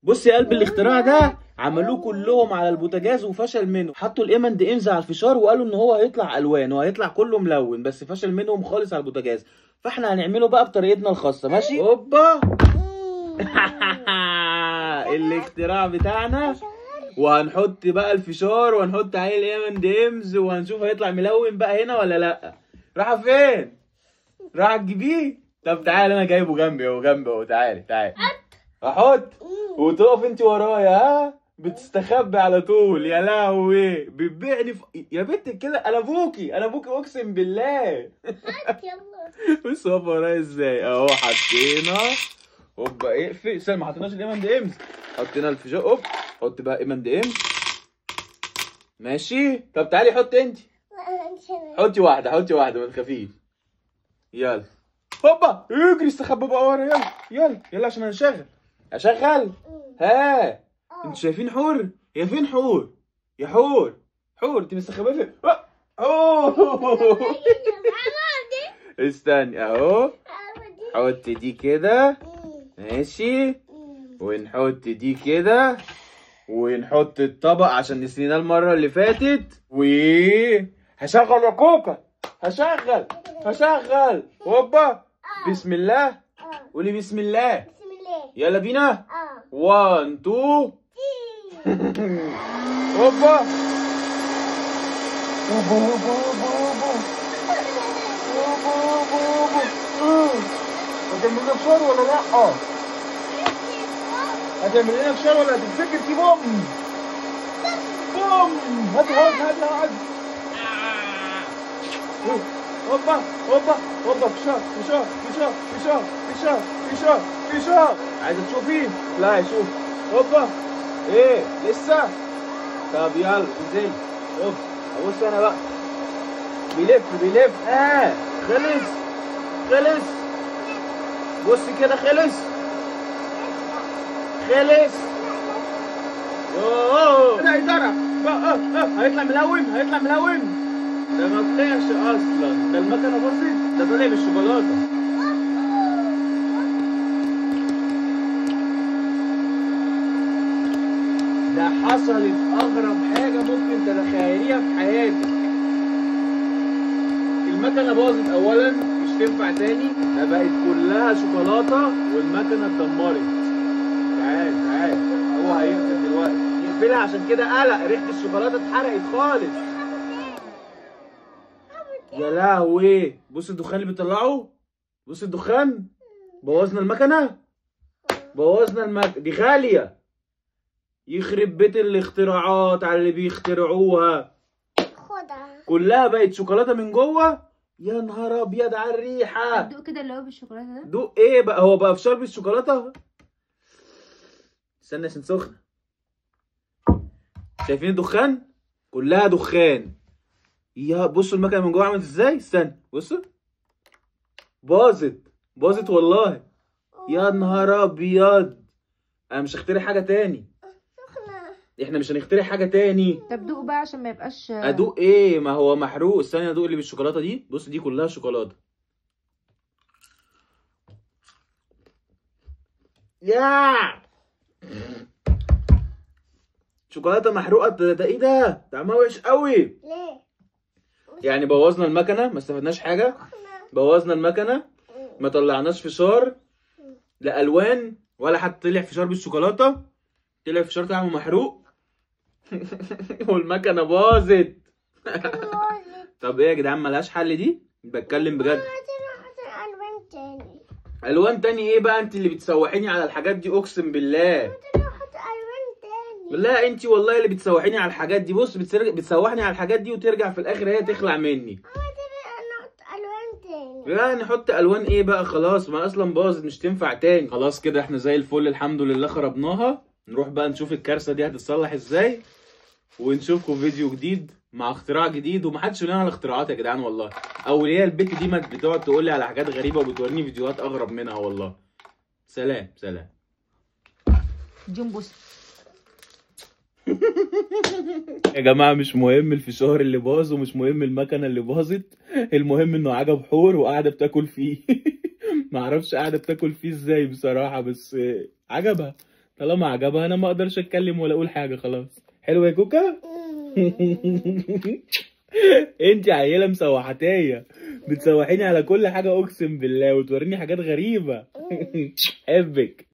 بص يا قلب الاختراع ده عملوه كلهم على البوتاجاز وفشل منهم. حطوا الامن دي امز على الفشار وقالوا ان هو هيطلع الوان وهيطلع كله ملون، بس فشل منهم خالص على البوتاجاز. فاحنا هنعمله بقى بطريقتنا الخاصه. ماشي هوبا. الاختراع بتاعنا. وهنحط بقى الفشار وهنحط عليه الامن دي امز وهنشوف هيطلع ملون بقى هنا ولا لا. راح فين؟ راح تجيبيه؟ طب تعالى انا جايبه جنبي اهو، جنبي اهو. تعالى تعالى احط وتقف انت ورايا. ها بتستخبي على طول. يا لهوي بتبيعني يا بنت كده. انا ابوكي اقسم بالله. يلا. بص هو ورايا ازاي اهو. حطينا هوبا. اقفل. استنى ما حطيناش الايمن دي امز. حطينا الفيجو. هوب حط بقى ايمن دي امز. ماشي. طب تعالي حط انت. حطي واحده ما تخافيش. يلا هوبا اجري استخبى بقى ورا. يلا يلا يلا عشان اشغل. ها انتوا شايفين حور؟ هي فين حور؟ يا حور انت مستخبيه فين؟ اوه استني اهو. حط دي كده. ماشي. ونحط دي كده. ونحط الطبق عشان نسيناه المره اللي فاتت. هشغل يا كوكا. هشغل. هوبا. بسم الله. قولي بسم الله. يلا بينا. 1 2 هوبا. هتعمل لنا فشار ولا لا؟ هتعمل لنا فشار ولا هتفتكر في بوم؟ هات. هوبا فشار. عايزه تشوفيه؟ لا شوف. هوبا. ايه لسه؟ طب يلا انزل. هوب ابص انا بقى. بيلف. خلص. بص كده خلص. اوه ده هيطلع. هيطلع ملون. ده ما طلعش اصلا. ده المكنه باظت. ده طلع بالشوكولاته. ده حصلت اغرب حاجه ممكن تتخيليها في حياتك. المكنه باظت اولا مش تنفع تاني. ده بقت كلها شوكولاته والمكنه اتدمرت. تعال هو هيقفل دلوقتي. يقفلها عشان كده قلق. ريحه الشوكولاته اتحرقت خالص. يا لهوي بص الدخان اللي بيطلعه. بص الدخان. بوظنا المكنه. دي غاليه. يخرب بيت الاختراعات على اللي بيخترعوها. كلها بقت شوكولاته من جوه. يا نهار ابيض على الريحه. دوق كده اللي هو بالشوكولاته ده. دوق ايه بقى؟ هو بقى فشار بالشوكولاته. استنى عشان سخنه. شايفين الدخان؟ كلها دخان. يا بصوا المكنه من جوه عملت ازاي. استنى بصوا. باظت والله. يا نهار ابيض. انا مش هخترع حاجه تاني. احنا مش هنخترع حاجه تاني. طب دوق بقى عشان ما يبقاش. ادوق ايه؟ ما هو محروق. استنى ادوق اللي بالشوكولاته دي. بص دي كلها شوكولاته. يا شوكولاته محروقه. ده ايه ده؟ طعمها وحش قوي. ليه؟ يعني بوظنا المكنه ما استفدناش حاجه. بوظنا المكنه ما طلعناش فشار لا الوان ولا حتى طلع فشار بالشوكولاته. طلع فشار طعمه محروق. والمكنه باظت. طب ايه يا جدعان ملهاش حل دي؟ بتكلم بجد. الوان تاني ايه بقى؟ انت اللي بتسوحيني على الحاجات دي اقسم بالله. لا انت والله اللي بتسوحيني على الحاجات دي. بص بتسوحني على الحاجات دي وترجع في الاخر هي تخلع مني. لا نحط الوان ايه بقى؟ خلاص ما اصلا باظت مش تنفع تاني. خلاص كده احنا زي الفل الحمد لله خربناها. نروح بقى نشوف الكارثه دي هتتصلح ازاي. ونشوفكم فيديو جديد مع اختراع جديد. ومحدش يقول لنا على الاختراعات يا جدعان والله. او هي البت دي ما بتقعد تقول لي على حاجات غريبه وبتوريني فيديوهات اغرب منها والله. سلام. جنبوس. يا جماعه مش مهم الفشار اللي باظ ومش مهم المكنه اللي باظت. المهم انه عجب حور وقاعده بتاكل فيه. معرفش قاعده بتاكل فيه ازاي بصراحه بس عجبها. طالما عجبها انا ما اقدرش اتكلم ولا اقول حاجه خلاص. حلو يا كوكا. انت عيله مسوحتيه، بتسوحيني على كل حاجه اقسم بالله وتوريني حاجات غريبه. حبك.